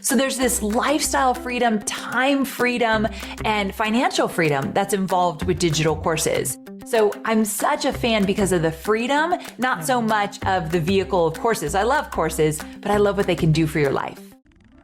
So there's this lifestyle freedom, time freedom, and financial freedom that's involved with digital courses. So I'm such a fan because of the freedom, not so much of the vehicle of courses. I love courses, but I love what they can do for your life.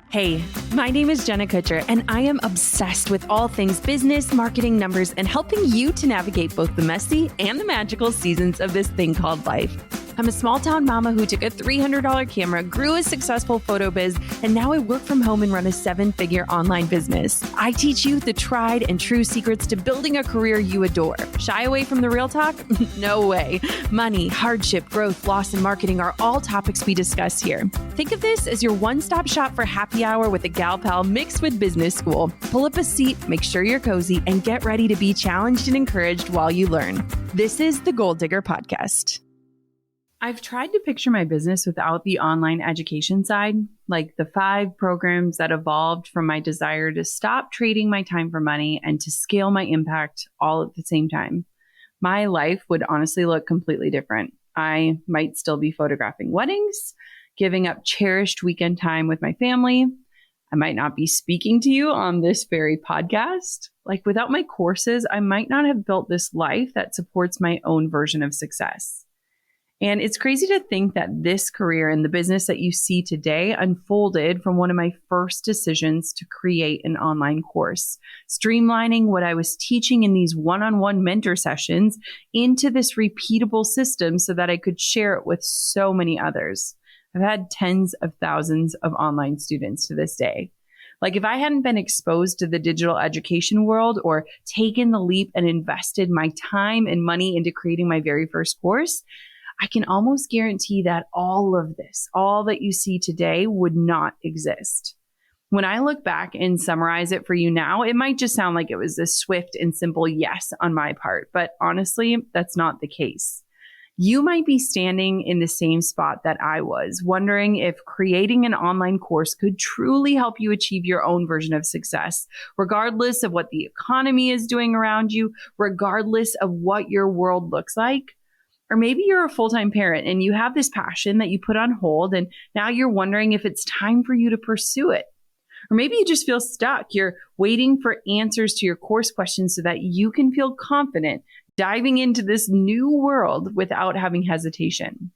Hey, my name is Jenna Kutcher, and I am obsessed with all things business, marketing, numbers, and helping you to navigate both the messy and the magical seasons of this thing called life. I'm a small town mama who took a $300 camera, grew a successful photo biz, and now I work from home and run a 7-figure online business. I teach you the tried and true secrets to building a career you adore. Shy away from the real talk? No way. Money, hardship, growth, loss, and marketing are all topics we discuss here. Think of this as your one-stop shop for happy hour with a gal pal mixed with business school. Pull up a seat, make sure you're cozy, and get ready to be challenged and encouraged while you learn. This is the Goal Digger Podcast. I've tried to picture my business without the online education side, like the 5 programs that evolved from my desire to stop trading my time for money and to scale my impact all at the same time. My life would honestly look completely different. I might still be photographing weddings, giving up cherished weekend time with my family. I might not be speaking to you on this very podcast. Like without my courses, I might not have built this life that supports my own version of success. And it's crazy to think that this career and the business that you see today unfolded from one of my first decisions to create an online course, streamlining what I was teaching in these one-on-one mentor sessions into this repeatable system so that I could share it with so many others. I've had tens of thousands of online students to this day. Like if I hadn't been exposed to the digital education world or taken the leap and invested my time and money into creating my very first course, I can almost guarantee that all of this, all that you see today would not exist. When I look back and summarize it for you now, it might just sound like it was a swift and simple yes on my part, but honestly, that's not the case. You might be standing in the same spot that I was, wondering if creating an online course could truly help you achieve your own version of success, regardless of what the economy is doing around you, regardless of what your world looks like. Or maybe you're a full-time parent and you have this passion that you put on hold and now you're wondering if it's time for you to pursue it. Or maybe you just feel stuck. You're waiting for answers to your course questions so that you can feel confident diving into this new world without having hesitation.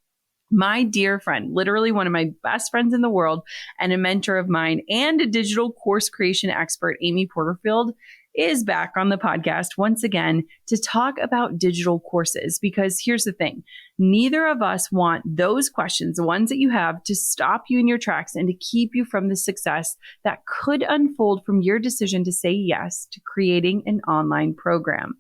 My dear friend, literally one of my best friends in the world and a mentor of mine and a digital course creation expert, Amy Porterfield, is back on the podcast once again to talk about digital courses. Because here's the thing, neither of us want those questions, the ones that you have, to stop you in your tracks and to keep you from the success that could unfold from your decision to say yes to creating an online program.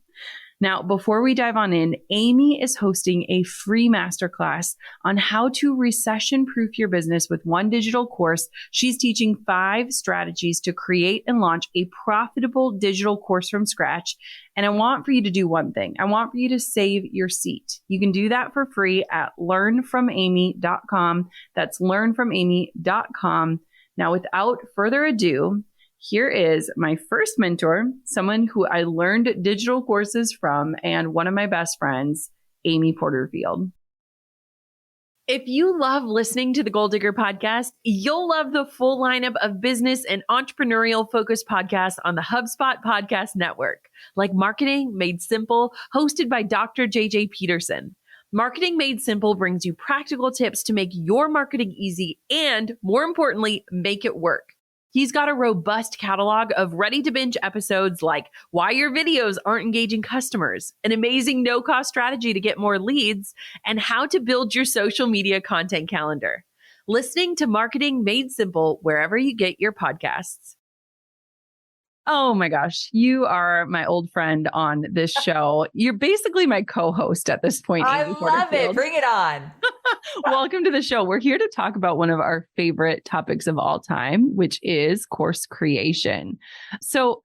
Now, before we dive on in, Amy is hosting a free masterclass on how to recession-proof your business with one digital course. She's teaching 5 strategies to create and launch a profitable digital course from scratch. And I want for you to do one thing. I want for you to save your seat. You can do that for free at learnfromamy.com. That's learnfromamy.com. Now, without further ado, here is my first mentor, someone who I learned digital courses from, and one of my best friends, Amy Porterfield. If you love listening to the Goal Digger Podcast, you'll love the full lineup of business and entrepreneurial focused podcasts on the Hubspot Podcast Network, like Marketing Made Simple, hosted by Dr. JJ Peterson. Marketing Made Simple brings you practical tips to make your marketing easy and, more importantly, make it work. He's got a robust catalog of ready-to-binge episodes like Why Your Videos Aren't Engaging Customers, an amazing no-cost strategy to get more leads, and how to build your social media content calendar. Listening to Marketing Made Simple wherever you get your podcasts. Oh my gosh, you are my old friend on this show. You're basically my co-host at this point. I love it. Bring it on. Welcome to the show. We're here to talk about one of our favorite topics of all time, which is course creation. So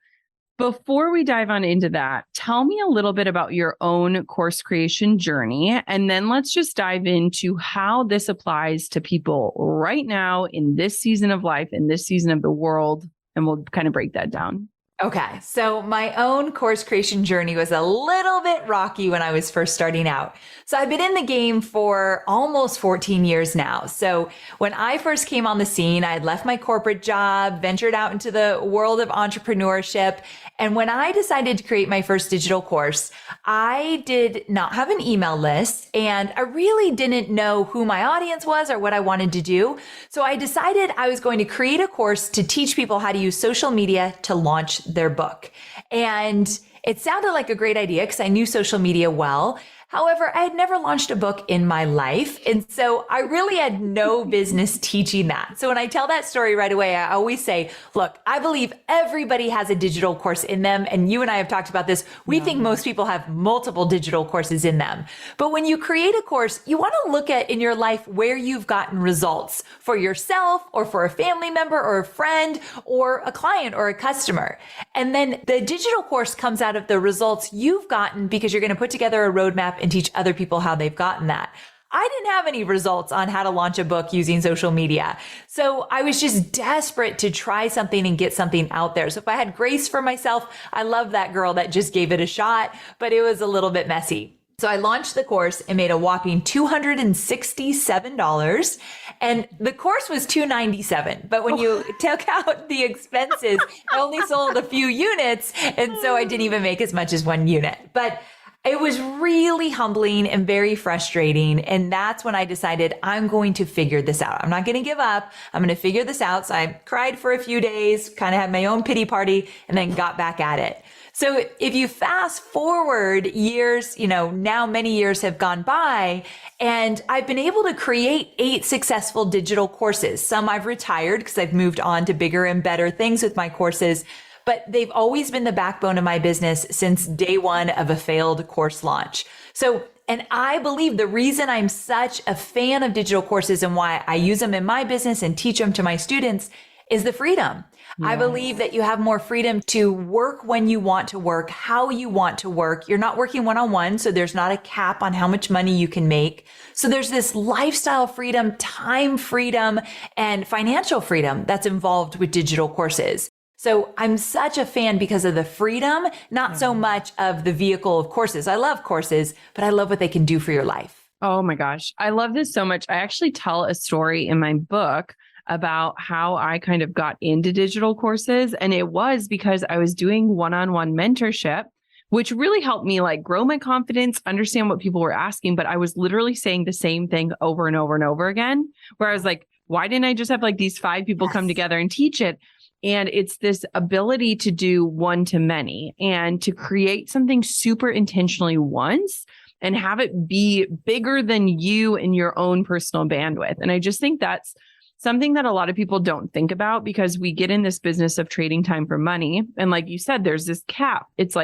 before we dive on into that, tell me a little bit about your own course creation journey, and then let's just dive into how this applies to people right now in this season of life, in this season of the world, and we'll kind of break that down. Okay, so my own course creation journey was a little bit rocky when I was first starting out. So I've been in the game for almost 14 years now. So when I first came on the scene, I had left my corporate job, ventured out into the world of entrepreneurship. And when I decided to create my first digital course, I did not have an email list and I really didn't know who my audience was or what I wanted to do. So I decided I was going to create a course to teach people how to use social media to launch their book. And it sounded like a great idea because I knew social media well. However, I had never launched a book in my life. And so I really had no business teaching that. So when I tell that story right away, I always say, look, I believe everybody has a digital course in them. And you and I have talked about this. We think most people have multiple digital courses in them. But when you create a course, you want to look at in your life where you've gotten results for yourself or for a family member or a friend or a client or a customer. And then the digital course comes out of the results you've gotten because you're going to put together a roadmap and teach other people how they've gotten that. I didn't have any results on how to launch a book using social media. So I was just desperate to try something and get something out there. So if I had grace for myself, I love that girl that just gave it a shot, but it was a little bit messy. So I launched the course and made a whopping $267. And the course was $297. But when you took out the expenses, I only sold a few units. And so I didn't even make as much as one unit. But it was really humbling and very frustrating. And that's when I decided I'm going to figure this out. I'm not going to give up. I'm going to figure this out. So I cried for a few days, kind of had my own pity party, and then got back at it. So if you fast forward years, now many years have gone by and I've been able to create 8 successful digital courses. Some I've retired because I've moved on to bigger and better things with my courses. But they've always been the backbone of my business since day one of a failed course launch. So, and I believe the reason I'm such a fan of digital courses and why I use them in my business and teach them to my students is the freedom. Yes. I believe that you have more freedom to work when you want to work, how you want to work. You're not working one-on-one, so there's not a cap on how much money you can make. So there's this lifestyle freedom, time freedom, and financial freedom that's involved with digital courses. So I'm such a fan because of the freedom, not so much of the vehicle of courses. I love courses, but I love what they can do for your life. Oh my gosh. I love this so much. I actually tell a story in my book about how I kind of got into digital courses. And it was because I was doing one-on-one mentorship, which really helped me grow my confidence, understand what people were asking. But I was literally saying the same thing over and over and over again, where I was like, why didn't I just have these 5 people come together and teach it? And it's this ability to do one to many and to create something super intentionally once and have it be bigger than you in your own personal bandwidth. And I just think that's something that a lot of people don't think about because we get in this business of trading time for money. And like you said, there's this cap. It's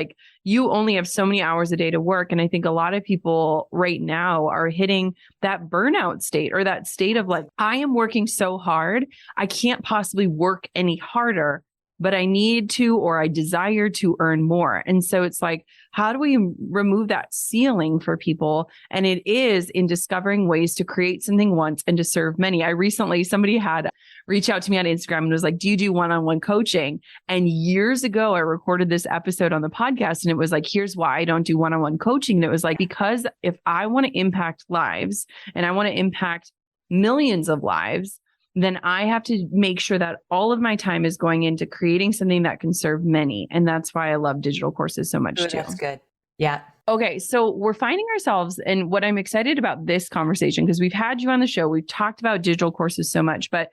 you only have so many hours a day to work. And I think a lot of people right now are hitting that burnout state or that state of I am working so hard. I can't possibly work any harder, but I need to, or I desire to earn more. And so it's how do we remove that ceiling for people? And it is in discovering ways to create something once and to serve many. Somebody had reached out to me on Instagram and was like, do you do one-on-one coaching? And years ago, I recorded this episode on the podcast and it was here's why I don't do one-on-one coaching. And it was because if I want to impact lives and I want to impact millions of lives, then I have to make sure that all of my time is going into creating something that can serve many. And that's why I love digital courses so much too. That's good. Yeah. Okay. So we're finding ourselves, and what I'm excited about this conversation, because we've had you on the show, we've talked about digital courses so much, but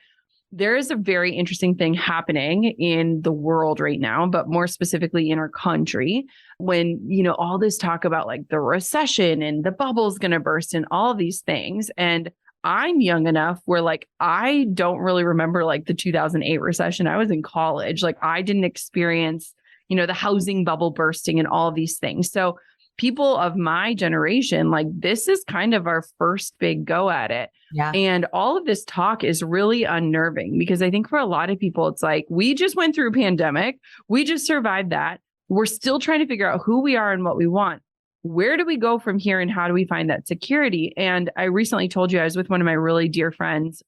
there is a very interesting thing happening in the world right now, but more specifically in our country, when, all this talk about the recession and the bubble's going to burst and all of these things. And I'm young enough where I don't really remember the 2008 recession. I was in college. I didn't experience, the housing bubble bursting and all of these things. So people of my generation, this is kind of our first big go at it. Yeah. And all of this talk is really unnerving because I think for a lot of people, it's we just went through a pandemic. We just survived that. We're still trying to figure out who we are and what we want. Where do we go from here and how do we find that security? And I recently told you I was with one of my really dear friends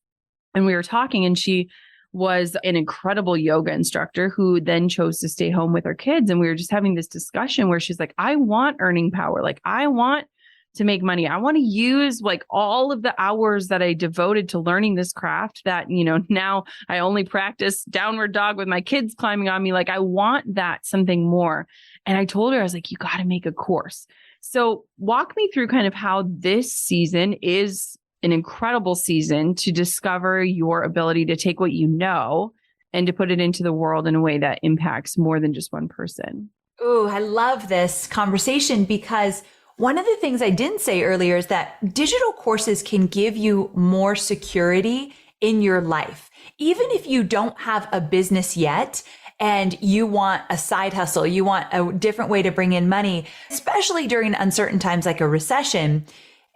and we were talking and she was an incredible yoga instructor who then chose to stay home with her kids. And we were just having this discussion where she's like, I want earning power. Like, I want to make money. I want to use like all of the hours that I devoted to learning this craft that, now I only practice downward dog with my kids climbing on me. Like, I want that something more. And I told her, I was like, you got to make a course. So walk me through kind of how this season is an incredible season to discover your ability to take what you know and to put it into the world in a way that impacts more than just one person. Ooh, I love this conversation because one of the things I didn't say earlier is that digital courses can give you more security in your life. Even if you don't have a business yet and you want a side hustle, you want a different way to bring in money, especially during uncertain times like a recession,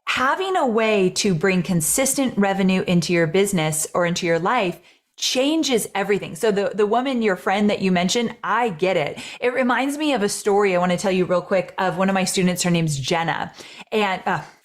having a way to bring consistent revenue into your business or into your life changes everything. So the woman, your friend that you mentioned, I get it. It reminds me of a story I want to tell you real quick of one of my students. Her name's Jenna. And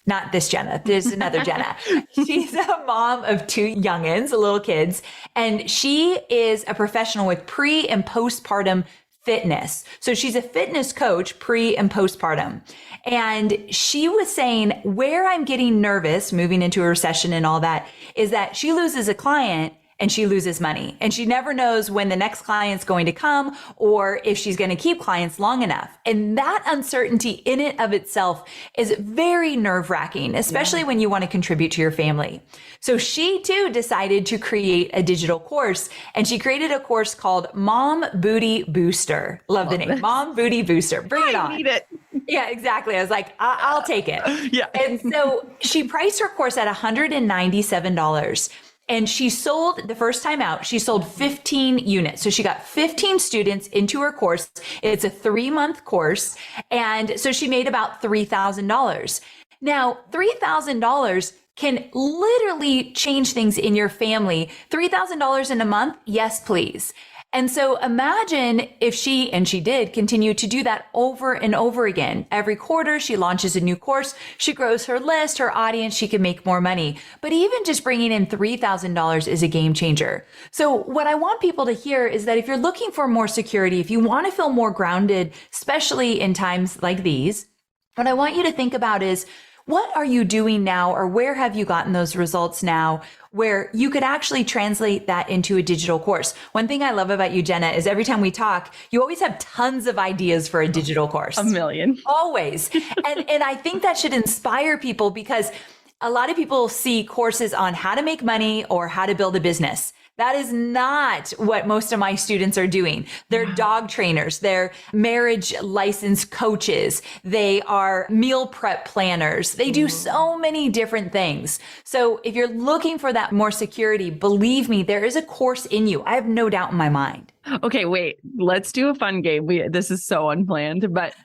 not this Jenna, there's another Jenna. She's a mom of 2 youngins, little kids. And she is a professional with pre and postpartum fitness. So she's a fitness coach, pre and postpartum. And she was saying where I'm getting nervous moving into a recession and all that is that she loses a client and she loses money. And she never knows when the next client's going to come or if she's going to keep clients long enough. And that uncertainty in and of itself is very nerve-wracking, especially when you want to contribute to your family. So she too decided to create a digital course, and she created a course called Mom Booty Booster. Love the name. This. Mom Booty Booster. Bring it on. I need it. Yeah, exactly. I was like, I'll take it. Yeah. And so she priced her course at $197. And she sold, the first time out, she sold 15 units. So she got 15 students into her course. It's a 3-month course. And so she made about $3,000. Now, $3,000 can literally change things in your family. $3,000 in a month? Yes, please. And so imagine if she, and she did, continue to do that over and over again. Every quarter, she launches a new course. She grows her list, her audience. She can make more money. But even just bringing in $3,000 is a game changer. So what I want people to hear is that if you're looking for more security, if you want to feel more grounded, especially in times like these, what I want you to think about is, what are you doing now, or where have you gotten those results now where you could actually translate that into a digital course? One thing I love about you, Jenna, is every time we talk, you always have tons of ideas for a digital course. A million. Always. And I think that should inspire people, because a lot of people see courses on how to make money or how to build a business. That is not what most of my students are doing. They're dog trainers. They're marriage licensed coaches. They are meal prep planners. They do so many different things. So if you're looking for that more security, believe me, there is a course in you. I have no doubt in my mind. Okay, wait, let's do a fun game. This is so unplanned, but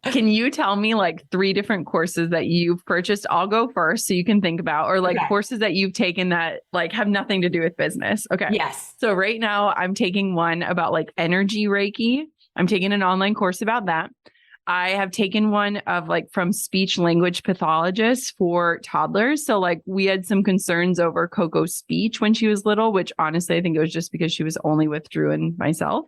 can you tell me like 3 different courses that you've purchased? I'll go first so you can think about, or like courses that you've taken that like have nothing to do with business. Okay. Yes. So right now I'm taking one about like energy Reiki. I'm taking an online course about that. I have taken one of like from speech language pathologists for toddlers. So like we had some concerns over Coco's speech when she was little, which honestly, I think it was just because she was only with Drew and myself.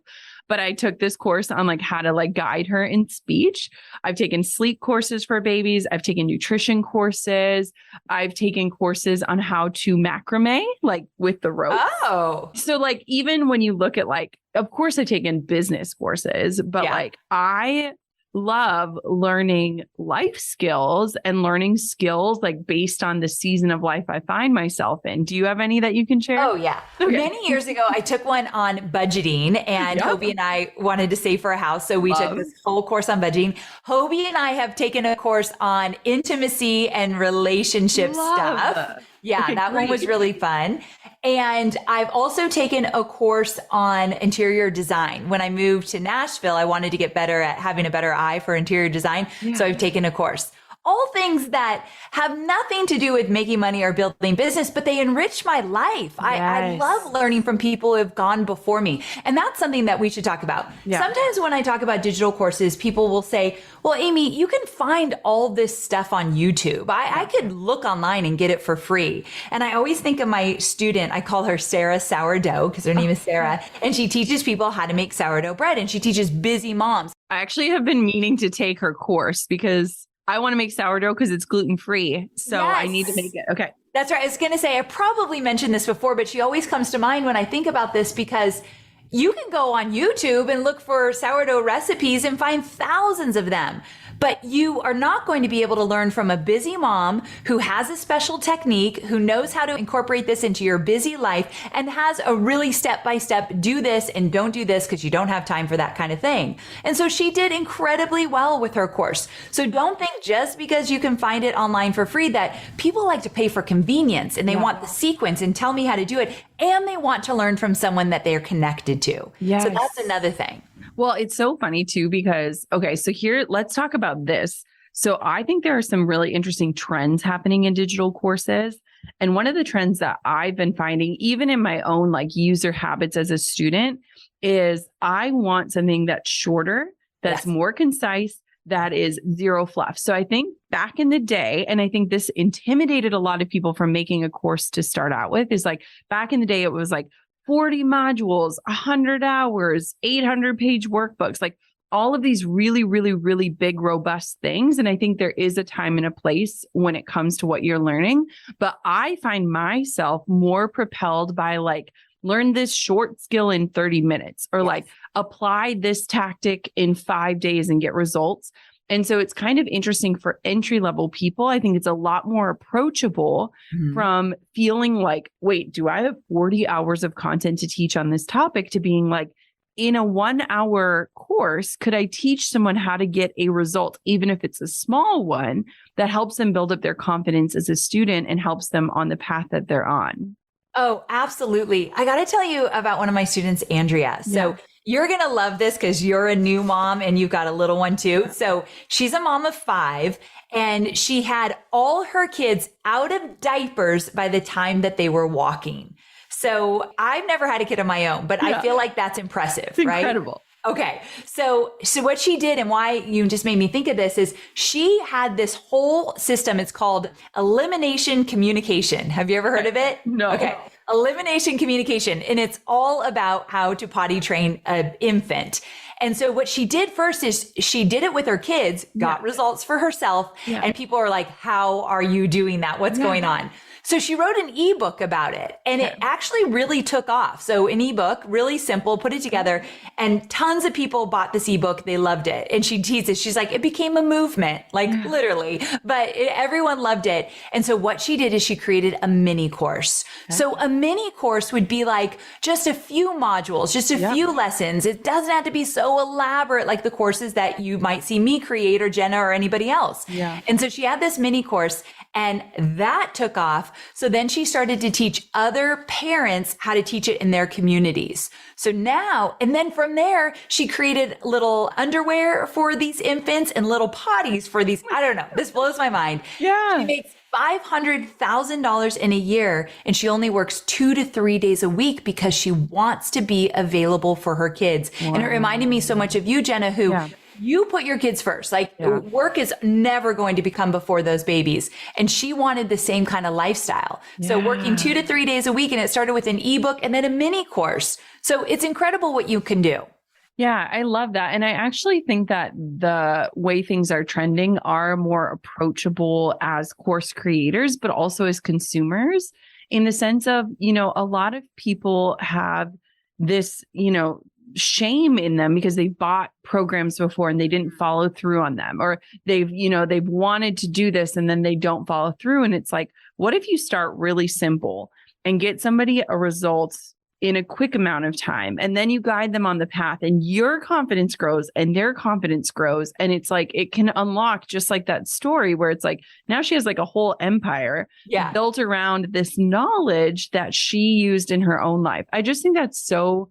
But I took this course on like how to like guide her in speech. I've taken sleep courses for babies. I've taken nutrition courses. I've taken courses on how to macrame, like with the rope. Oh. So like, even when you look at like, of course I've taken business courses, but like I love learning life skills and learning skills like based on the season of life I find myself in. Do you have any that you can share? Oh yeah. Okay. Many years ago, I took one on budgeting, and Hobie and I wanted to save for a house. So we took this whole course on budgeting. Hobie and I have taken a course on intimacy and relationship stuff. Yeah, okay, that one was really fun. And I've also taken a course on interior design. When I moved to Nashville, I wanted to get better at having a better eye for interior design. Yeah. So I've taken a course. all things that have nothing to do with making money or building business, but they enrich my life. I love learning from people who have gone before me. And that's something that we should talk about. Yeah. Sometimes when I talk about digital courses, people will say, well, Amy, you can find all this stuff on YouTube. I could look online and get it for free. And I always think of my student, I call her Sarah Sourdough because her name is Sarah, and she teaches people how to make sourdough bread, and she teaches busy moms. I actually have been meaning to take her course because I want to make sourdough because it's gluten-free. So yes. I need to make it. Okay. That's right. I was going to say, I probably mentioned this before, but she always comes to mind when I think about this because you can go on YouTube and look for sourdough recipes and find thousands of them. But you are not going to be able to learn from a busy mom who has a special technique, who knows how to incorporate this into your busy life and has a really step-by-step do this and don't do this because you don't have time for that kind of thing. And so she did incredibly well with her course. So don't think just because you can find it online for free that people like to pay for convenience and they want the sequence and tell me how to do it. And they want to learn from someone that they're connected to. Yes. So that's another thing. Well, it's so funny too, because, okay, so here, let's talk about this. So I think there are some really interesting trends happening in digital courses. And one of the trends that I've been finding, even in my own like user habits as a student, is I want something that's shorter, that's more concise, that is zero fluff. So I think back in the day, and I think this intimidated a lot of people from making a course to start out with, is like back in the day, it was like 40 modules, 100 hours, 800-page workbooks, like all of these really, really, really big, robust things. And I think there is a time and a place when it comes to what you're learning. But I find myself more propelled by like, learn this short skill in 30 minutes or like apply this tactic in 5 days and get results. And so it's kind of interesting for entry-level people. I think it's a lot more approachable from feeling like, wait, do I have 40 hours of content to teach on this topic, to being like, in a 1-hour course, could I teach someone how to get a result, even if it's a small one, that helps them build up their confidence as a student and helps them on the path that they're on? Oh, absolutely. I got to tell you about one of my students, Andrea. So you're going to love this because you're a new mom and you've got a little one too. So she's a mom of 5 and she had all her kids out of diapers by the time that they were walking. So I've never had a kid of my own, but I feel like that's impressive, it's right? Incredible. Okay. So what she did and why you just made me think of this is she had this whole system. It's called elimination communication. Have you ever heard of it? No. Okay. Elimination communication. And it's all about how to potty train an infant. And so what she did first is she did it with her kids, got results for herself. And people are like, how are you doing that? What's going on? So she wrote an ebook about it and it actually really took off. So an ebook, really simple, put it together and tons of people bought this ebook. They loved it. And she teases, she's like, it became a movement, like literally, but everyone loved it. And so what she did is she created a mini course. So a mini course would be like just a few modules, just a few lessons. It doesn't have to be so elaborate like the courses that you might see me create or Jenna or anybody else. And so she had this mini course and that took off. So then she started to teach other parents how to teach it in their communities. So now, and then from there, she created little underwear for these infants and little potties for these. I don't know. This blows my mind. She makes $500,000 in a year and she only works 2 to 3 days a week because she wants to be available for her kids. And it reminded me so much of you, Jenna, who you put your kids first. Like work is never going to become before those babies. And she wanted the same kind of lifestyle. So working 2 to 3 days a week, and it started with an ebook and then a mini course. So it's incredible what you can do. Yeah, I love that. And I actually think that the way things are trending are more approachable as course creators, but also as consumers, in the sense of, you know, a lot of people have this, you know, shame in them because they bought programs before and they didn't follow through on them, or they've wanted to do this and then they don't follow through. And it's like, what if you start really simple and get somebody a result in a quick amount of time, and then you guide them on the path and your confidence grows and their confidence grows. And it's like, it can unlock, just like that story where it's like, now she has like a whole empire built around this knowledge that she used in her own life. I just think that's so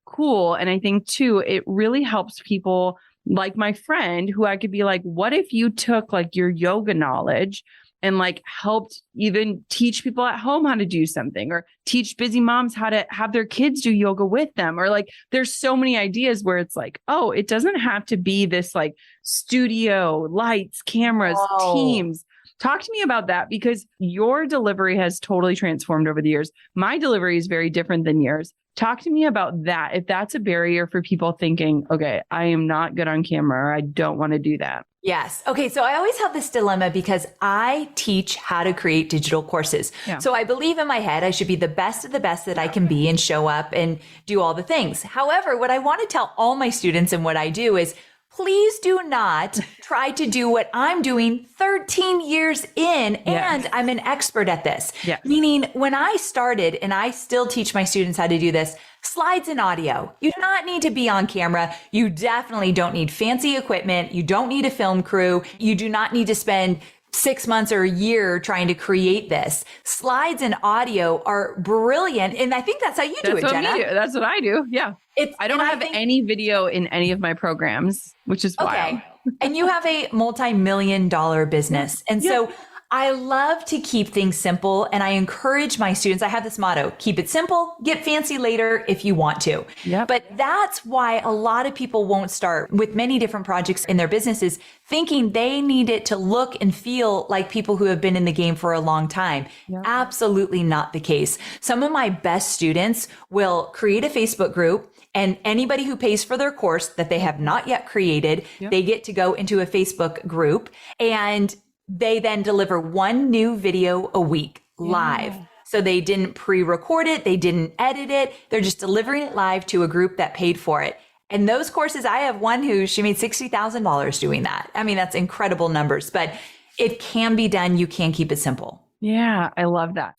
cool. And I think too, it really helps people like my friend who I could be like, what if you took like your yoga knowledge and like helped even teach people at home how to do something, or teach busy moms how to have their kids do yoga with them? Or like, there's so many ideas where it's like, oh, it doesn't have to be this like studio, lights, cameras, teams. Talk to me about that, because your delivery has totally transformed over the years. My delivery is very different than yours. Talk to me about that. If that's a barrier for people thinking, okay, I am not good on camera, or I don't want to do that. Yes. Okay. So I always have this dilemma because I teach how to create digital courses. Yeah. So I believe in my head, I should be the best of the best that I can be and show up and do all the things. However, what I want to tell all my students and what I do is, please do not try to do what I'm doing 13 years in, and I'm an expert at this. Meaning when I started, and I still teach my students how to do this, slides and audio. You do not need to be on camera. You definitely don't need fancy equipment. You don't need a film crew. You do not need to spend 6 months or a year trying to create this. Slides and audio are brilliant. And I think that's how you do it, Jenna. That's what I do. Yeah. I don't have any video in any of my programs, which is wild. And you have a multi-million-dollar business. And so I love to keep things simple, and I encourage my students. I have this motto: keep it simple, get fancy later if you want to. But that's why a lot of people won't start with many different projects in their businesses, thinking they need it to look and feel like people who have been in the game for a long time. Absolutely not the case. Some of my best students will create a Facebook group, and anybody who pays for their course that they have not yet created, they get to go into a Facebook group, and they then deliver one new video a week live. So they didn't pre-record it. They didn't edit it. They're just delivering it live to a group that paid for it. And those courses, I have one who she made $60,000 doing that. I mean, that's incredible numbers, but it can be done. You can keep it simple. Yeah, I love that.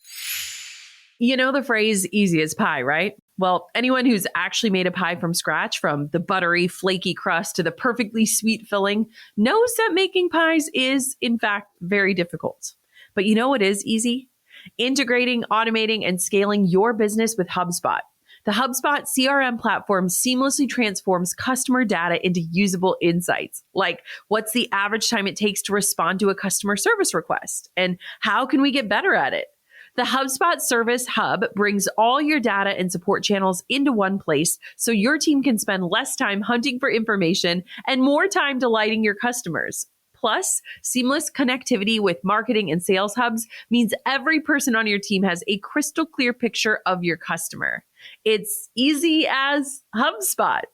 You know the phrase easy as pie, right? Well, anyone who's actually made a pie from scratch, from the buttery, flaky crust to the perfectly sweet filling, knows that making pies is, in fact, very difficult. But you know what is easy? Integrating, automating, and scaling your business with HubSpot. The HubSpot CRM platform seamlessly transforms customer data into usable insights, like what's the average time it takes to respond to a customer service request, and how can we get better at it? The Hubspot Service Hub brings all your data and support channels into one place, so your team can spend less time hunting for information and more time delighting your customers. Plus, seamless connectivity with marketing and sales hubs means every person on your team has a crystal clear picture of your customer. It's easy as HubSpot.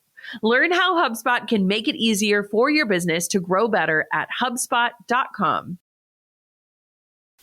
Learn how HubSpot can make it easier for your business to grow better at hubspot.com.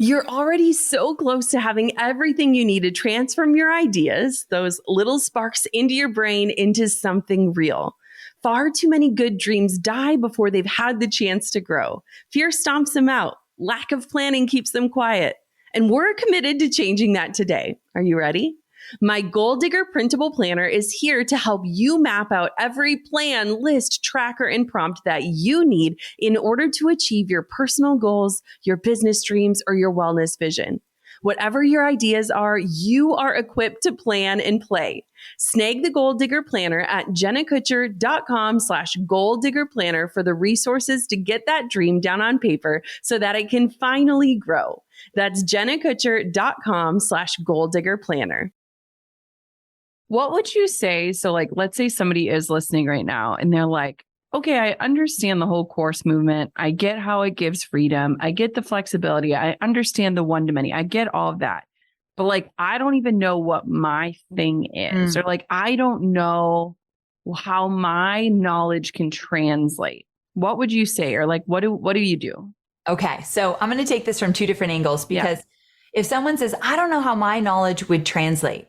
You're already so close to having everything you need to transform your ideas, those little sparks into your brain, into something real. Far too many good dreams die before they've had the chance to grow. Fear stomps them out. Lack of planning keeps them quiet. And we're committed to changing that today. Are you ready? My Goal Digger printable planner is here to help you map out every plan, list, tracker, and prompt that you need in order to achieve your personal goals, your business dreams, or your wellness vision. Whatever your ideas are, you are equipped to plan and play. Snag the Goal Digger Planner at jennakutcher.com/goaldiggerplanner for the resources to get that dream down on paper so that it can finally grow. That's jennakutcher.com/goaldiggerplanner. What would you say? So like, let's say somebody is listening right now and they're like, okay, I understand the whole course movement. I get how it gives freedom. I get the flexibility. I understand the one-to-many. I get all of that. But like, I don't even know what my thing is, or like, I don't know how my knowledge can translate. What would you say? Or like, what do you do? Okay. So I'm going to take this from two different angles, because if someone says, I don't know how my knowledge would translate,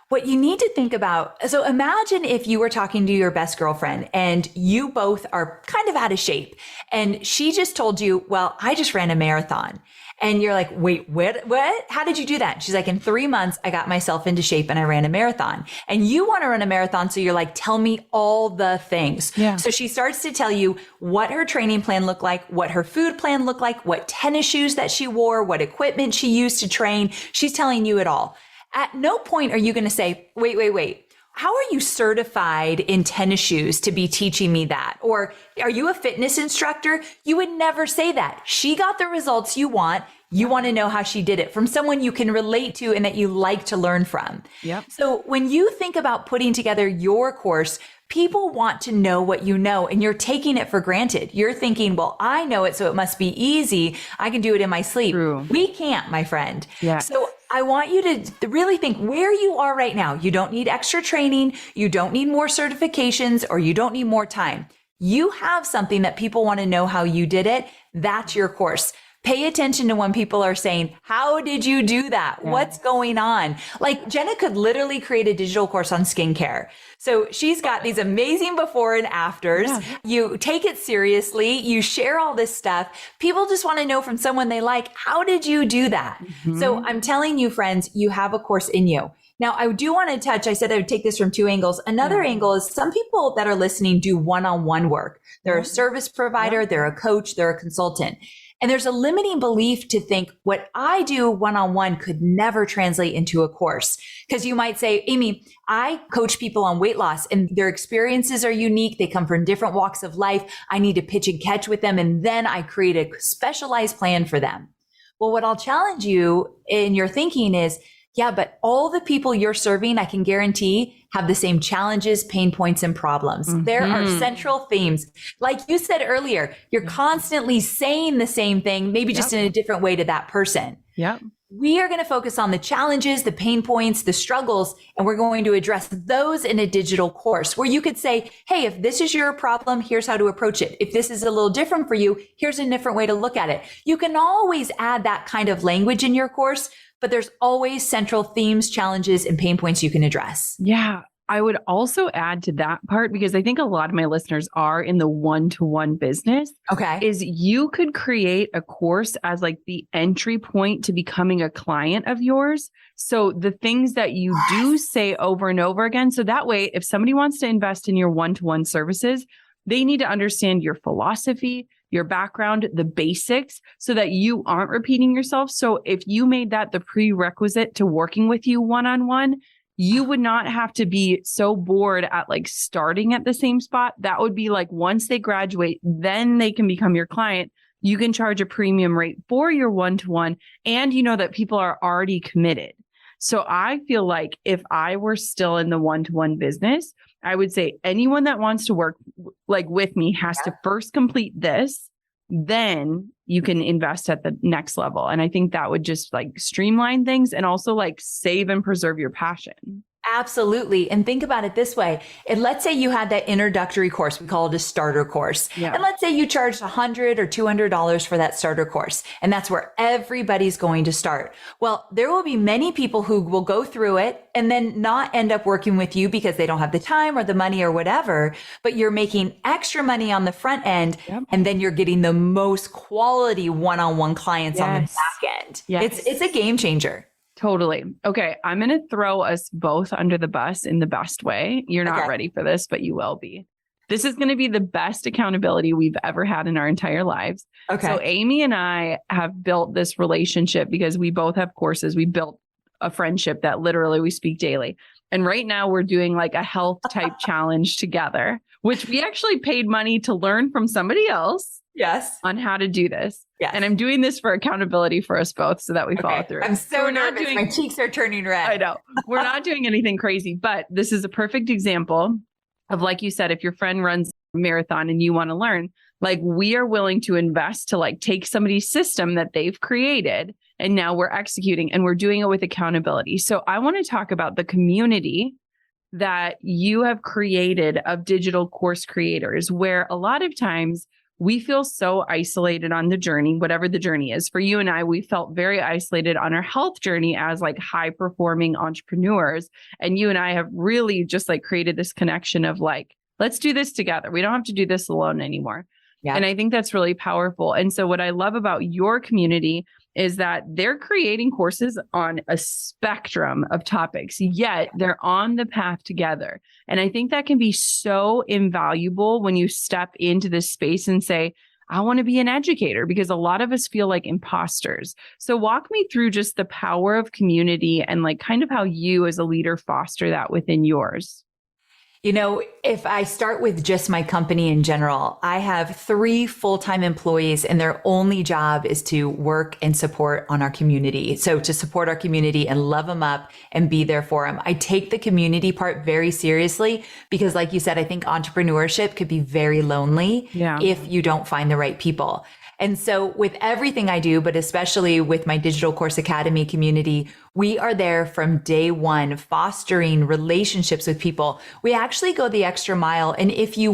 what you need to think about, so imagine if you were talking to your best girlfriend and you both are kind of out of shape, and she just told you, well, I just ran a marathon. And you're like, wait, what? How did you do that? She's like, in 3 months, I got myself into shape and I ran a marathon. And you want to run a marathon. So you're like, tell me all the things. Yeah. So she starts to tell you what her training plan looked like, what her food plan looked like, what tennis shoes that she wore, what equipment she used to train. She's telling you it all. At no point are you going to say, wait. how are you certified in tennis shoes to be teaching me that? Or are you a fitness instructor? You would never say that. She got the results you want. You want to know how she did it from someone you can relate to and that you like to learn from. Yep. So when you think about putting together your course, people want to know what you know, and you're taking it for granted. You're thinking, well, I know it, so it must be easy. I can do it in my sleep. True. We can't, my friend. Yeah. So I want you to really think where you are right now. You don't need extra training. You don't need more certifications, or you don't need more time. You have something that people want to know how you did it. That's your course. Pay attention to when people are saying, how did you do that? Yeah. What's going on? Like Jenna could literally create a digital course on skincare. So she's got these amazing before and afters. Yeah. You take it seriously. You share all this stuff. People just want to know from someone they like, how did you do that? Mm-hmm. So I'm telling you, friends, you have a course in you. Now, I do want to touch, I said I would take this from two angles. Another angle is some people that are listening do one-on-one work. They're a service provider, they're a coach, they're a consultant. And there's a limiting belief to think what I do one-on-one could never translate into a course. Because you might say, Amy, I coach people on weight loss and their experiences are unique. They come from different walks of life. I need to pitch and catch with them. And then I create a specialized plan for them. Well, what I'll challenge you in your thinking is, yeah, but all the people you're serving, I can guarantee, have the same challenges, pain points, and problems. Mm-hmm. There are central themes. Like you said earlier, you're constantly saying the same thing, maybe just in a different way to that person. Yeah. We are going to focus on the challenges, the pain points, the struggles, and we're going to address those in a digital course where you could say, hey, if this is your problem, here's how to approach it. If this is a little different for you, here's a different way to look at it. You can always add that kind of language in your course, but there's always central themes, challenges, and pain points you can address. Yeah. I would also add to that part, because I think a lot of my listeners are in the one-to-one business. Okay. Is you could create a course as like the entry point to becoming a client of yours. So the things that you do say over and over again. So that way, if somebody wants to invest in your one-to-one services, they need to understand your philosophy, your background, the basics, so that you aren't repeating yourself. So if you made that the prerequisite to working with you one-on-one, you would not have to be so bored at like starting at the same spot. That would be like once they graduate, then they can become your client. You can charge a premium rate for your one-to-one, and you know that people are already committed. So I feel like if I were still in the one-to-one business, I would say anyone that wants to work like with me has to first complete this, then you can invest at the next level. And I think that would just like streamline things and also like save and preserve your passion. Absolutely. And think about it this way. And let's say you had that introductory course. We call it a starter course. Yeah. And let's say you charged $100 or $200 for that starter course. And that's where everybody's going to start. Well, there will be many people who will go through it and then not end up working with you because they don't have the time or the money or whatever, but you're making extra money on the front end. Yep. And then you're getting the most quality one-on-one clients on the back end. Yes. It's a game changer. Totally. Okay. I'm going to throw us both under the bus in the best way. You're not ready for this, but you will be. This is going to be the best accountability we've ever had in our entire lives. Okay. So Amy and I have built this relationship because we both have courses. We built a friendship that literally we speak daily. And right now we're doing like a health type challenge together, which we actually paid money to learn from somebody else. Yes. On how to do this. Yes. And I'm doing this for accountability for us both so that we follow through. I'm so nervous. My cheeks are turning red. I know. We're not doing anything crazy, but this is a perfect example of, like you said, if your friend runs a marathon and you want to learn, like we are willing to invest to like take somebody's system that they've created and now we're executing and we're doing it with accountability. So I want to talk about the community that you have created of digital course creators, where a lot of times we feel so isolated on the journey, whatever the journey is. For you and I, we felt very isolated on our health journey as like high performing entrepreneurs. And you and I have really just like created this connection of like, let's do this together. We don't have to do this alone anymore. Yeah. And I think that's really powerful. And so what I love about your community is that they're creating courses on a spectrum of topics, yet they're on the path together. And I think that can be so invaluable when you step into this space and say, I want to be an educator, because a lot of us feel like imposters. So walk me through just the power of community and like kind of how you as a leader foster that within yours. You know, if I start with just my company in general, I have 3 full-time employees and their only job is to work and support on our community. So to support our community and love them up and be there for them. I take the community part very seriously because like you said, I think entrepreneurship could be very lonely if you don't find the right people. And so with everything I do, but especially with my Digital Course Academy community, we are there from day one, fostering relationships with people. We actually go the extra mile. And if you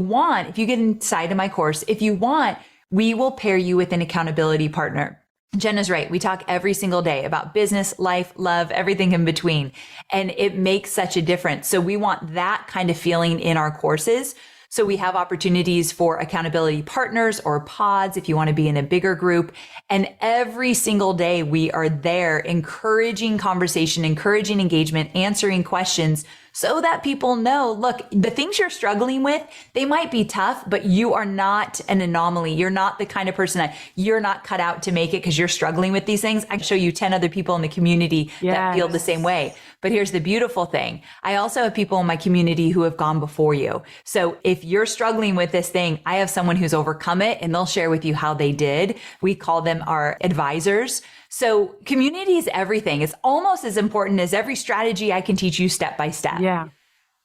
get inside of my course, if you want, we will pair you with an accountability partner. Jenna's right. We talk every single day about business, life, love, everything in between. And it makes such a difference. So we want that kind of feeling in our courses. So we have opportunities for accountability partners or pods if you want to be in a bigger group. And every single day we are there encouraging conversation, encouraging engagement, answering questions so that people know, look, the things you're struggling with, they might be tough, but you are not an anomaly. You're not the kind of person that you're not cut out to make it because you're struggling with these things. I can show you 10 other people in the community that feel the same way. But here's the beautiful thing. I also have people in my community who have gone before you. So if you're struggling with this thing, I have someone who's overcome it and they'll share with you how they did. We call them our advisors. So community is everything. It's almost as important as every strategy I can teach you step by step. Yeah,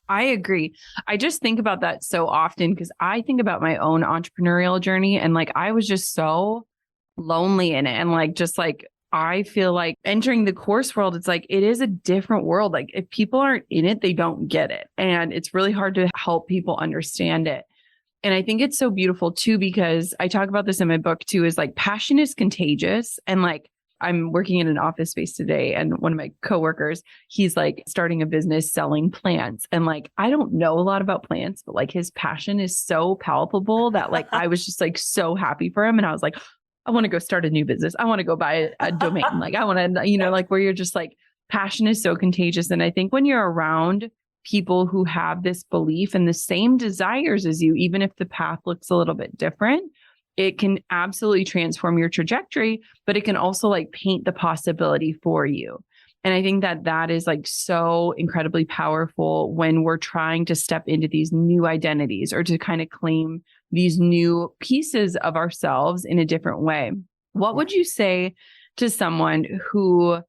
I agree. I just think about that so often because I think about my own entrepreneurial journey and like I was just so lonely in it. And like, just like, I feel like entering the course world, it's like, it is a different world. Like if people aren't in it, they don't get it. And it's really hard to help people understand it. And I think it's so beautiful too, because I talk about this in my book too, is like passion is contagious. And like, I'm working in an office space today and one of my coworkers, he's like starting a business selling plants. And like, I don't know a lot about plants, but like his passion is so palpable that like, I was just like so happy for him. And I was like, I want to go start a new business. I want to go buy a domain. Like I want to, like where you're just like, passion is so contagious. And I think when you're around people who have this belief and the same desires as you, even if the path looks a little bit different, it can absolutely transform your trajectory, but it can also like paint the possibility for you. And I think that that is like so incredibly powerful when we're trying to step into these new identities or to kind of claim these new pieces of ourselves in a different way. What would you say to someone who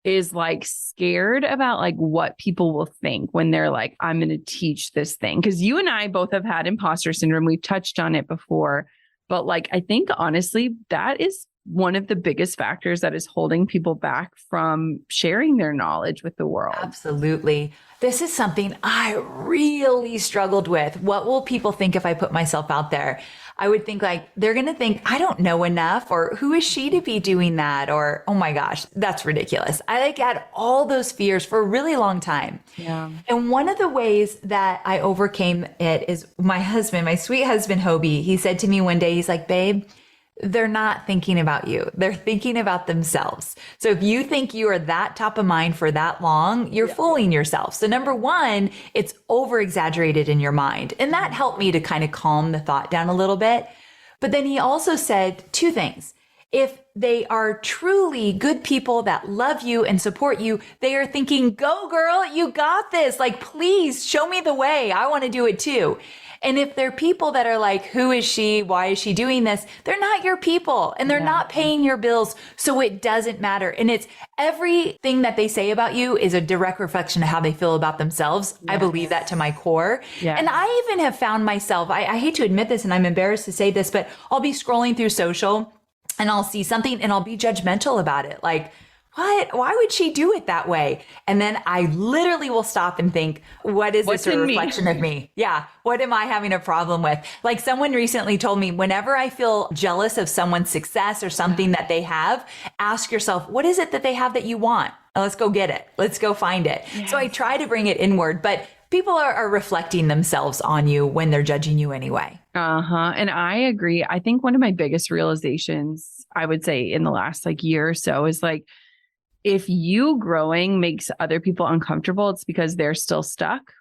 is like scared about like what people will think when they're like, I'm going to teach this thing? Because you and I both have had imposter syndrome. We've touched on it before. But like, I think honestly, that is one of the biggest factors that is holding people back from sharing their knowledge with the world. Absolutely. This is something I really struggled with. What will people think if I put myself out there? I would think like, they're going to think I don't know enough, or who is she to be doing that? Or, oh my gosh, that's ridiculous. I like had all those fears for a really long time. Yeah. And one of the ways that I overcame it is my husband, my sweet husband, Hobie, he said to me one day, he's like, babe, they're not thinking about you. They're thinking about themselves. So if you think you are that top of mind for that long, you're fooling yourself. So number one, it's over exaggerated in your mind. And that helped me to kind of calm the thought down a little bit. But then he also said 2 things. If they are truly good people that love you and support you, they are thinking, go girl, you got this. Like, please show me the way. I want to do it too. And if they're people that are like, who is she? Why is she doing this? They're not your people and they're not paying your bills. So it doesn't matter. And it's everything that they say about you is a direct reflection of how they feel about themselves. Yes. I believe that to my core. Yes. And I even have found myself, I hate to admit this and I'm embarrassed to say this, but I'll be scrolling through social and I'll see something and I'll be judgmental about it. Like, what? Why would she do it that way? And then I literally will stop and think, what's this a reflection of me? Yeah. What am I having a problem with? Like someone recently told me, whenever I feel jealous of someone's success or something that they have, ask yourself, what is it that they have that you want? Let's go get it. Let's go find it. Yes. So I try to bring it inward, but people are reflecting themselves on you when they're judging you anyway. And I agree. I think one of my biggest realizations, I would say in the last like year or so is like, if you growing makes other people uncomfortable, it's because they're still stuck.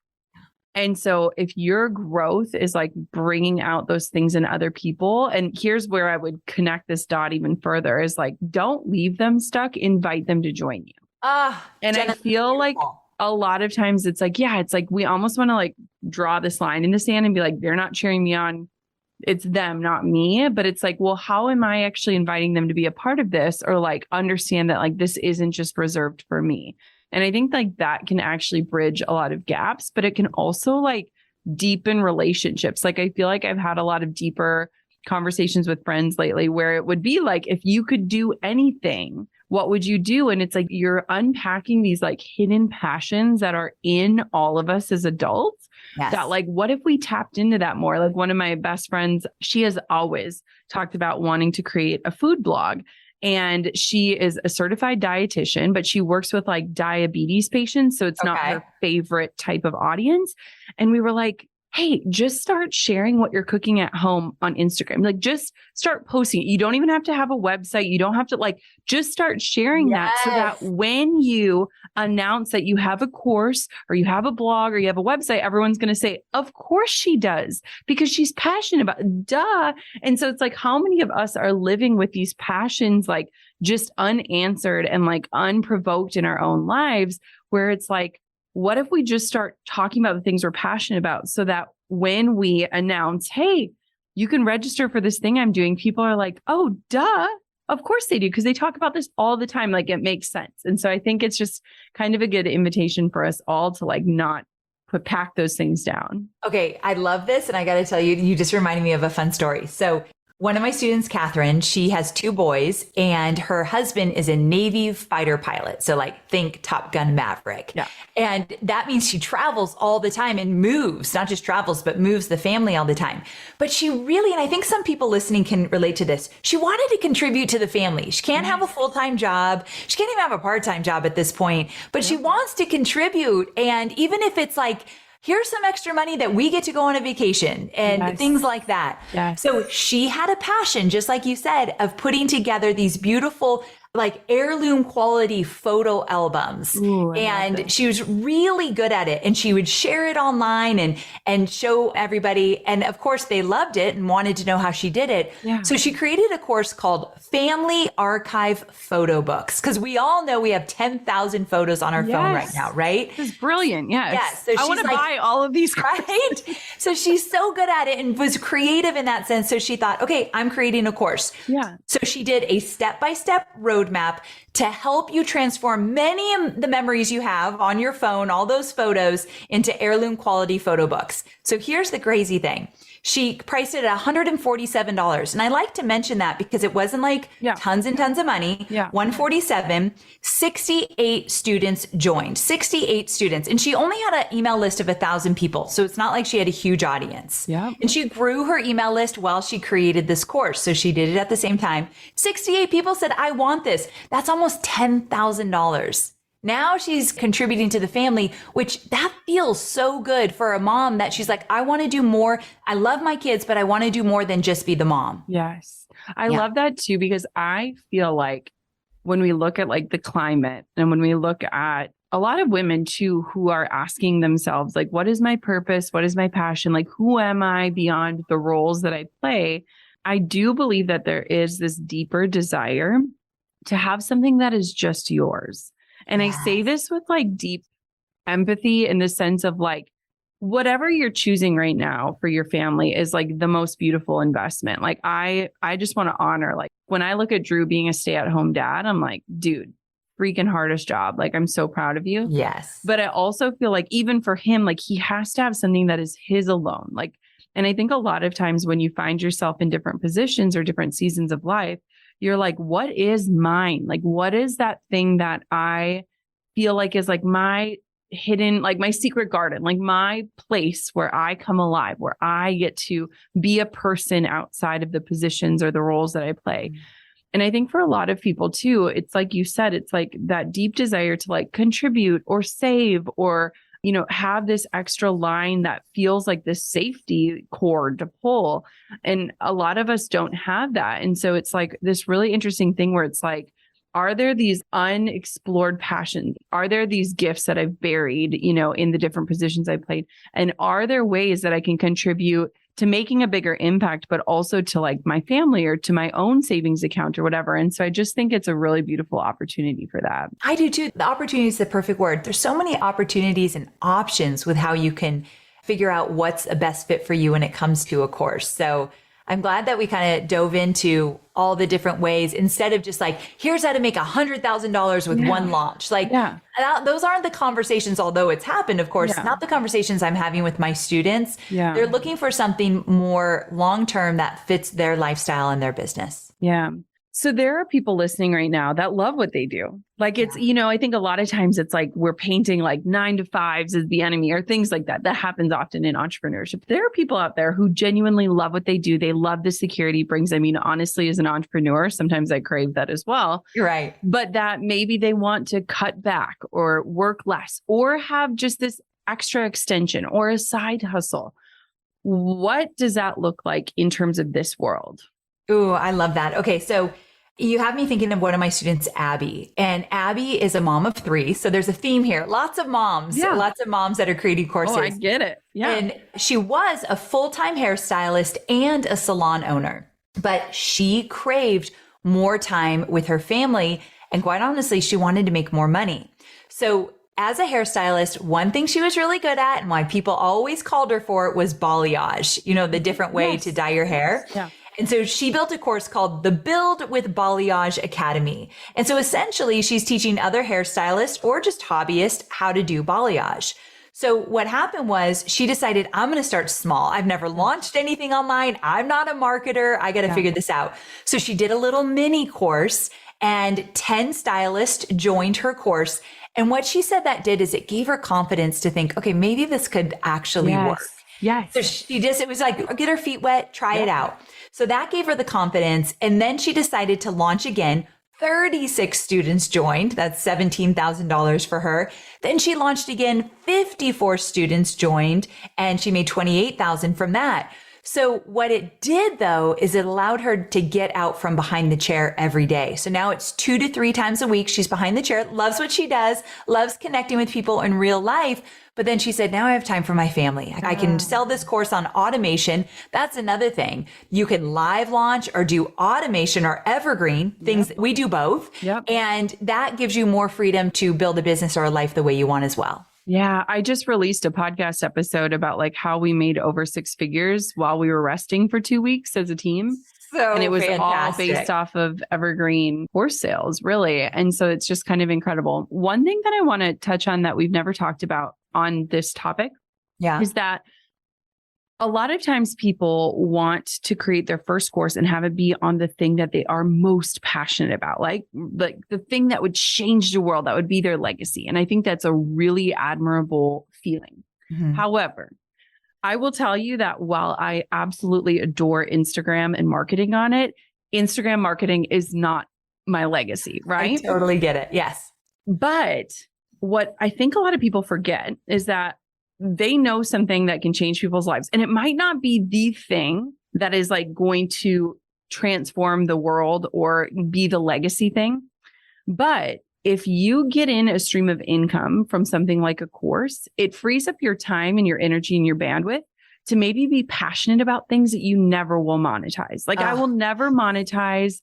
And so if your growth is like bringing out those things in other people, and here's where I would connect this dot even further is like, don't leave them stuck, invite them to join you. And Jenna, I feel like a lot of times it's like, yeah, it's like, we almost want to like draw this line in the sand and be like, they're not cheering me on. It's them, not me. But it's like, well, how am I actually inviting them to be a part of this, or like understand that like this isn't just reserved for me? And I think like that can actually bridge a lot of gaps, but it can also like deepen relationships. Like I feel like I've had a lot of deeper conversations with friends lately where it would be like, if you could do anything, what would you do? And it's like you're unpacking these like hidden passions that are in all of us as adults. Yes. That like, what if we tapped into that more? Like one of my best friends, she has always talked about wanting to create a food blog. And she is a certified dietitian, but she works with like diabetes patients. So it's not her favorite type of audience. And we were like, hey, just start sharing what you're cooking at home on Instagram. Like just start posting it. You don't even have to have a website. You don't have to like, just start sharing that so that when you announce that you have a course or you have a blog or you have a website, everyone's going to say, of course she does, because she's passionate about it. Duh. And so it's like, how many of us are living with these passions, like just unanswered and like unprovoked in our own lives, where it's like, what if we just start talking about the things we're passionate about so that when we announce, hey, you can register for this thing I'm doing, people are like, oh, duh. Of course they do, because they talk about this all the time. Like it makes sense. And so I think it's just kind of a good invitation for us all to like not pack those things down. Okay, I love this. And I got to tell you, you just reminded me of a fun story. So one of my students, Catherine, she has 2 boys and her husband is a Navy fighter pilot. So like think Top Gun Maverick. Yeah. And that means she travels all the time and moves, not just travels, but moves the family all the time. But she really, and I think some people listening can relate to this, she wanted to contribute to the family. She can't have a full-time job. She can't even have a part-time job at this point, but she wants to contribute. And even if it's like, here's some extra money that we get to go on a vacation and things like that. Yes. So she had a passion, just like you said, of putting together these beautiful, like heirloom quality photo albums. Ooh, and she was really good at it. And she would share it online and show everybody. And of course they loved it and wanted to know how she did it. Yeah. So she created a course called Family Archive Photo Books. Cause we all know we have 10,000 photos on our phone right now, right? It's brilliant. Yes. Yes. So I want to buy all of these. Right? So she's so good at it and was creative in that sense. So she thought, okay, I'm creating a course. Yeah. So she did a step-by-step roadmap to help you transform many of the memories you have on your phone, all those photos, into heirloom quality photo books. So here's the crazy thing. She priced it at $147. And I like to mention that because it wasn't like tons and tons of money. Yeah. $147, 68 students joined, 68 students. And she only had an email list of 1,000 people. So it's not like she had a huge audience. Yeah. And she grew her email list while she created this course. So she did it at the same time. 68 people said, I want this. That's almost $10,000. Now she's contributing to the family, which that feels so good for a mom that she's like, I want to do more. I love my kids, but I want to do more than just be the mom. Yes. I love that too, because I feel like when we look at like the climate and when we look at a lot of women too, who are asking themselves, like, what is my purpose? What is my passion? Like, who am I beyond the roles that I play? I do believe that there is this deeper desire to have something that is just yours. And I say this with like deep empathy in the sense of like, whatever you're choosing right now for your family is like the most beautiful investment. Like I just want to honor, like when I look at Drew being a stay-at-home dad, I'm like, dude, freaking hardest job. Like, I'm so proud of you. Yes. But I also feel like even for him, like he has to have something that is his alone. Like, and I think a lot of times when you find yourself in different positions or different seasons of life, you're like, what is mine? Like, what is that thing that I feel like is like my hidden, like my secret garden, like my place where I come alive, where I get to be a person outside of the positions or the roles that I play. Mm-hmm. And I think for a lot of people too, it's like you said, it's like that deep desire to like contribute or save or, you know, have this extra line that feels like this safety cord to pull. And a lot of us don't have that. And so it's like this really interesting thing where it's like, are there these unexplored passions? Are there these gifts that I've buried, in the different positions I played? And are there ways that I can contribute to making a bigger impact, but also to like my family or to my own savings account or whatever? And so I just think it's a really beautiful opportunity for that. I do too. The opportunity is the perfect word. There's so many opportunities and options with how you can figure out what's a best fit for you when it comes to a course. So I'm glad that we kind of dove into all the different ways instead of just like, here's how to make $100,000 with one launch. Like those aren't the conversations, although it's happened, of course, not the conversations I'm having with my students. They're looking for something more long-term that fits their lifestyle and their business. Yeah. So there are people listening right now that love what they do. Like it's, I think a lot of times it's like we're painting like 9 to 5s as the enemy or things like that. That happens often in entrepreneurship. There are people out there who genuinely love what they do. They love the security it brings. I mean, honestly, as an entrepreneur, sometimes I crave that as well. You're right. But that maybe they want to cut back or work less or have just this extra extension or a side hustle. What does that look like in terms of this world? Ooh, I love that. Okay. So you have me thinking of one of my students, Abby, and Abby is a mom of 3. So there's a theme here. Lots of moms that are creating courses. Oh, I get it. Yeah. And she was a full-time hairstylist and a salon owner, but she craved more time with her family. And quite honestly, she wanted to make more money. So as a hairstylist, one thing she was really good at and why people always called her for it was balayage, the different way to dye your hair. Yeah. And so she built a course called the Build with Balayage Academy. And so essentially she's teaching other hairstylists or just hobbyists how to do balayage. So what happened was she decided, I'm going to start small. I've never launched anything online. I'm not a marketer. I got to figure this out. So she did a little mini course and 10 stylists joined her course. And what she said that did is it gave her confidence to think, okay, maybe this could actually work. Yes. So it was like, get her feet wet, try it out. So that gave her the confidence. And then she decided to launch again. 36 students joined. That's $17,000 for her. Then she launched again. 54 students joined and she made $28,000 from that. So what it did though, is it allowed her to get out from behind the chair every day. So now it's 2 to 3 times a week. She's behind the chair, loves what she does, loves connecting with people in real life. But then she said, now I have time for my family. I can sell this course on automation. That's another thing. You can live launch or do automation or evergreen things. We do both. And that gives you more freedom to build a business or a life the way you want as well. Yeah. I just released a podcast episode about like how we made over 6 figures while we were resting for 2 weeks as a team. And it was all based off of evergreen course sales, really. And so it's just kind of incredible. One thing that I want to touch on that we've never talked about on this topic is that a lot of times people want to create their first course and have it be on the thing that they are most passionate about, like the thing that would change the world, that would be their legacy. And I think that's a really admirable feeling. However, I will tell you that while I absolutely adore Instagram and marketing on it, Instagram marketing is not my legacy, right? I totally get it. Yes. But what I think a lot of people forget is that they know something that can change people's lives. And it might not be the thing that is like going to transform the world or be the legacy thing. But if you get in a stream of income from something like a course, it frees up your time and your energy and your bandwidth to maybe be passionate about things that you never will monetize. Like I will never monetize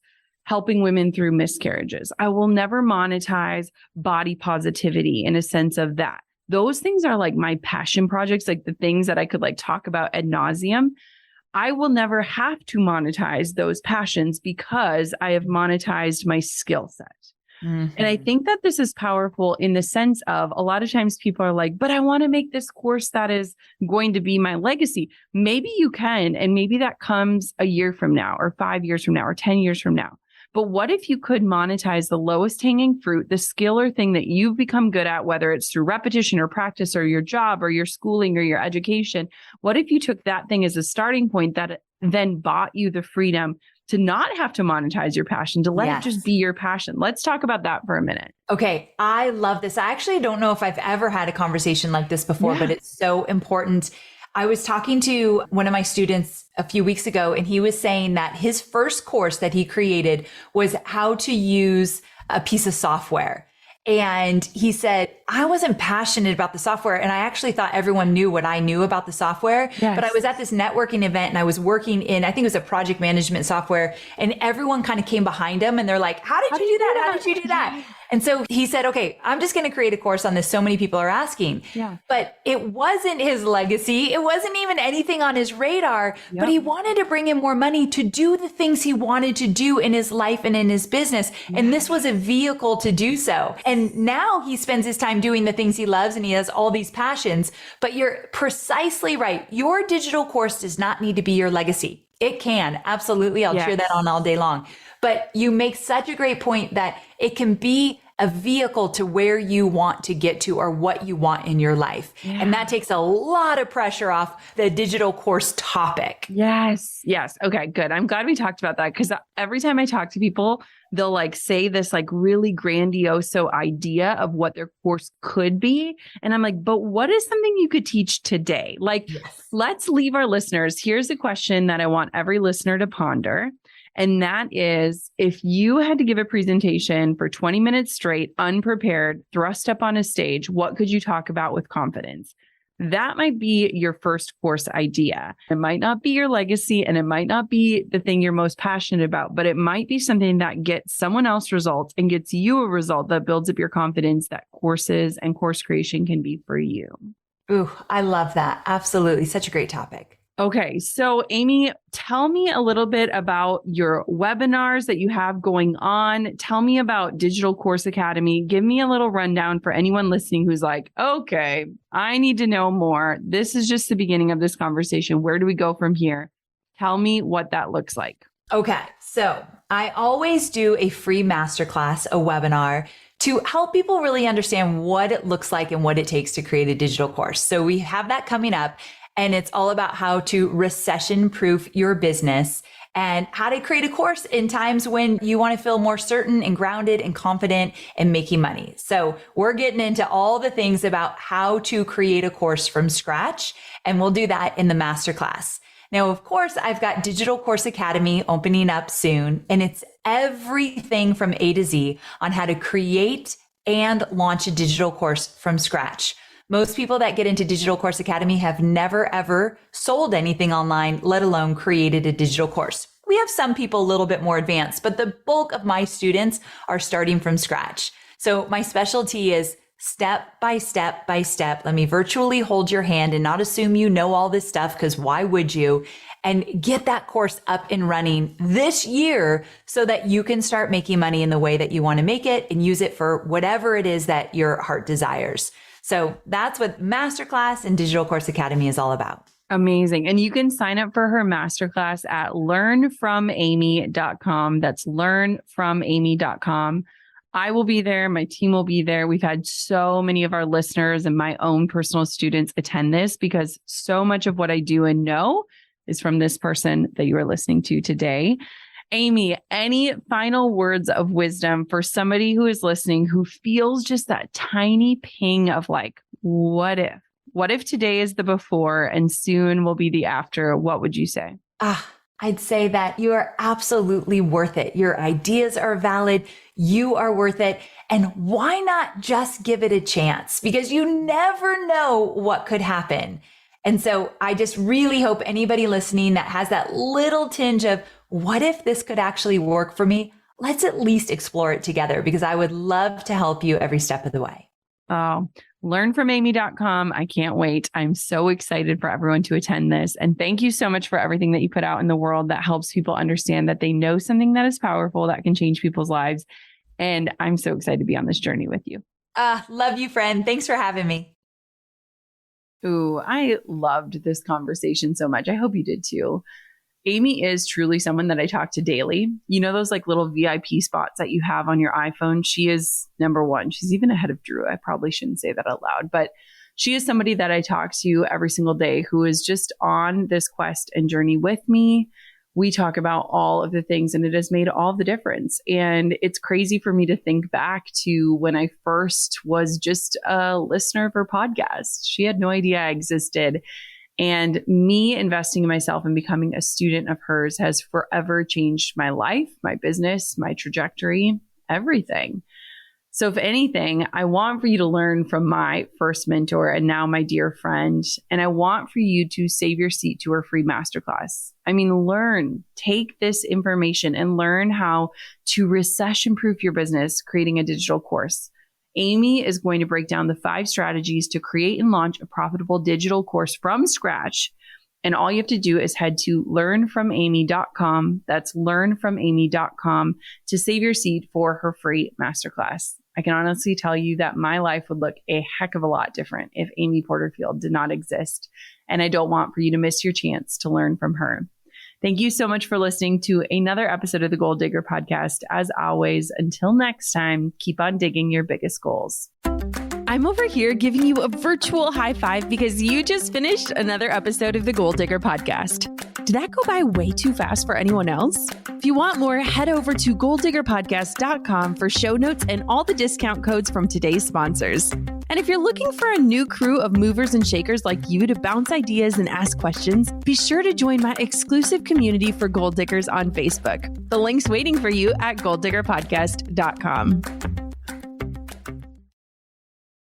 helping women through miscarriages. I will never monetize body positivity in a sense of that. Those things are like my passion projects, like the things that I could like talk about ad nauseum. I will never have to monetize those passions because I have monetized my skill set. And I think that this is powerful in the sense of a lot of times people are like, but I want to make this course that is going to be my legacy. Maybe you can, and maybe that comes a year from now or 5 years from now or 10 years from now. But what if you could monetize the lowest hanging fruit, the skill or thing that you've become good at, whether it's through repetition or practice or your job or your schooling or your education? What if you took that thing as a starting point that then bought you the freedom to not have to monetize your passion, to let it just be your passion? Let's talk about that for a minute. Okay. I love this. I actually don't know if I've ever had a conversation like this before, but it's so important. I was talking to one of my students a few weeks ago, and he was saying that his first course that he created was how to use a piece of software. And he said, I wasn't passionate about the software. And I actually thought everyone knew what I knew about the software. Yes. But I was at this networking event and I was working in, I think it was a project management software, and everyone kind of came behind him and they're like, how did you do that? How did you do that? And so he said, okay, I'm just going to create a course on this. So many people are asking. Yeah. But it wasn't his legacy. It wasn't even anything on his radar, but he wanted to bring in more money to do the things he wanted to do in his life and in his business. And this was a vehicle to do so. And now he spends his time doing the things he loves and he has all these passions. But you're precisely right. Your digital course does not need to be your legacy. It can. Absolutely. I'll cheer that on all day long. But you make such a great point that it can be a vehicle to where you want to get to or what you want in your life. Yeah. And that takes a lot of pressure off the digital course topic. Yes. Yes. Okay, good. I'm glad we talked about that, because every time I talk to people, they'll like say this like really grandiose idea of what their course could be. And I'm like, but what is something you could teach today? Like, let's leave our listeners. Here's a question that I want every listener to ponder. And that is, if you had to give a presentation for 20 minutes straight, unprepared, thrust up on a stage, what could you talk about with confidence? That might be your first course idea. It might not be your legacy and it might not be the thing you're most passionate about, but it might be something that gets someone else results and gets you a result that builds up your confidence that courses and course creation can be for you. Ooh, I love that. Absolutely. Such a great topic. Okay. So Amy, tell me a little bit about your webinars that you have going on. Tell me about Digital Course Academy. Give me a little rundown for anyone listening who's like, okay, I need to know more. This is just the beginning of this conversation. Where do we go from here? Tell me what that looks like. Okay. So I always do a free masterclass, a webinar, to help people really understand what it looks like and what it takes to create a digital course. So we have that coming up. And it's all about how to recession-proof your business and how to create a course in times when you want to feel more certain and grounded and confident in making money. So we're getting into all the things about how to create a course from scratch, and we'll do that in the masterclass. Now, of course, I've got Digital Course Academy opening up soon, and it's everything from A to Z on how to create and launch a digital course from scratch. Most people that get into Digital Course Academy have never, ever sold anything online, let alone created a digital course. We have some people a little bit more advanced, but the bulk of my students are starting from scratch. So my specialty is step by step by step. Let me virtually hold your hand and not assume you know all this stuff, because why would you? And get that course up and running this year so that you can start making money in the way that you want to make it and use it for whatever it is that your heart desires. So that's what Masterclass and Digital Course Academy is all about. Amazing. And you can sign up for her masterclass at learnfromamy.com. That's learnfromamy.com. I will be there. My team will be there. We've had so many of our listeners and my own personal students attend this, because so much of what I do and know is from this person that you are listening to today. Amy, any final words of wisdom for somebody who is listening who feels just that tiny ping of like, what if? What if today is the before and soon will be the after? What would you say? I'd say that you are absolutely worth it. Your ideas are valid. You are worth it. And why not just give it a chance? Because you never know what could happen. And so I just really hope anybody listening that has that little tinge of, what if this could actually work for me? Let's at least explore it together, because I would love to help you every step of the way. Oh, learnfromamy.com. I can't wait. I'm so excited for everyone to attend this. And thank you so much for everything that you put out in the world that helps people understand that they know something that is powerful, that can change people's lives. And I'm so excited to be on this journey with you. Love you, friend. Thanks for having me. Ooh, I loved this conversation so much. I hope you did too. Amy is truly someone that I talk to daily. You know, those like little VIP spots that you have on your iPhone? She is number one. She's even ahead of Drew. I probably shouldn't say that out loud, but she is somebody that I talk to every single day who is just on this quest and journey with me. We talk about all of the things, and it has made all the difference. And it's crazy for me to think back to when I first was just a listener of her podcast. She had no idea I existed. And me investing in myself and becoming a student of hers has forever changed my life, my business, my trajectory, everything. So if anything, I want for you to learn from my first mentor and now my dear friend. And I want for you to save your seat to her free masterclass. I mean, take this information and learn how to recession-proof your business, creating a digital course. Amy is going to break down the 5 strategies to create and launch a profitable digital course from scratch. And all you have to do is head to learnfromamy.com. That's learnfromamy.com to save your seat for her free masterclass. I can honestly tell you that my life would look a heck of a lot different if Amy Porterfield did not exist. And I don't want for you to miss your chance to learn from her. Thank you so much for listening to another episode of the Goal Digger Podcast. As always, until next time, keep on digging your biggest goals. I'm over here giving you a virtual high five because you just finished another episode of the Goal Digger Podcast. Did that go by way too fast for anyone else? If you want more, head over to goaldiggerpodcast.com for show notes and all the discount codes from today's sponsors. And if you're looking for a new crew of movers and shakers like you to bounce ideas and ask questions, be sure to join my exclusive community for Goal Diggers on Facebook. The link's waiting for you at goaldiggerpodcast.com.